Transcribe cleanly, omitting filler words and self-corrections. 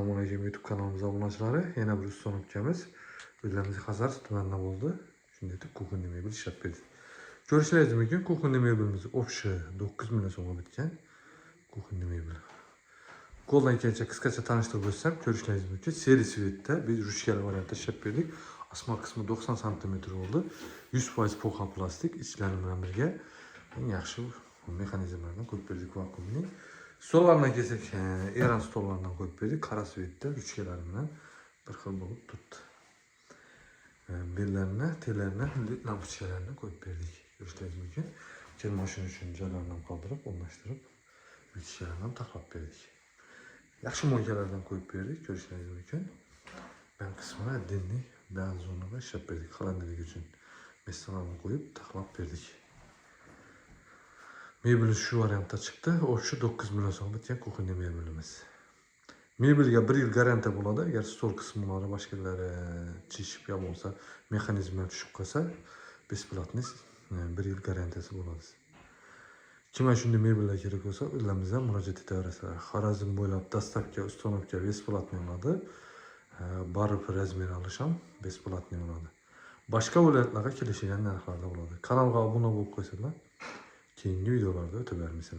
Assalomualaikum YouTube kanalımıza obunachilar. Yana bir usta ukamiz o'zimiz Hazar tumanida bo'ldi. Shunday deb kukunli mebel ishlab berdi. Ko'rishingiz mumkin, kukunli mebelimiz opshi 9 million so'mga bitgan. Kukunli mebel. Qo'ldan kelgancha qisqacha tanishtirib o'tsam, ko'rishingiz mumkin. Seri svetda biz ruchkali variantda ishlab berdik. Asma qismi 90 cm bo'ldi. 100% poxa plastik, ichlari bilan birga eng yaxshi mexanizmlardan qo'yib berdik vakuumli. Stollardan kelsak, Eran stollaridan qo'yib berdik. Qora svetda ruchkalari bilan bir xil bo'lib turibdi. Bellarni, telarini, lampochkalarini qo'yib berdik. Ko'rishingiz mumkin. Keyin mashina uchun joylarni qoldirib, o'rnashtirib, ruchkalarni ham taxlab berdik. Yaxshi mo'ljallardan qo'yib berdik, ko'rishingiz mumkin. Ben qismini dinli beyaz zonada ishlab berdik. Qalinlik uchun mesalarni qo'yib, taxlab berdik. Mebel şu variantda chiqdi. O şu 9 million so'm bitgan kukunli mebelimiz. Mebelga 1 yil garantiya bo'ladi. Agar stol qismlari boshqalari chishib yo bo'lsa, mexanizmlar tushib qolsa, besplatniy 1 yil garantiyasi bo'ladi. Kimga shunday mebellar kerak bo'lsa, o'zlarimizdan murojaat etaverasizlar. Xorazm bo'ylab dastavka, uстановка besplatniy bo'ladi. Barib razmer olish ham besplatniy bo'ladi. Boshqa viloyatlarga kelishgan narxlarda bo'ladi. Kanalga obuna bo'lib qo'ysanglar, keyingi videolarda o'tib beramiz.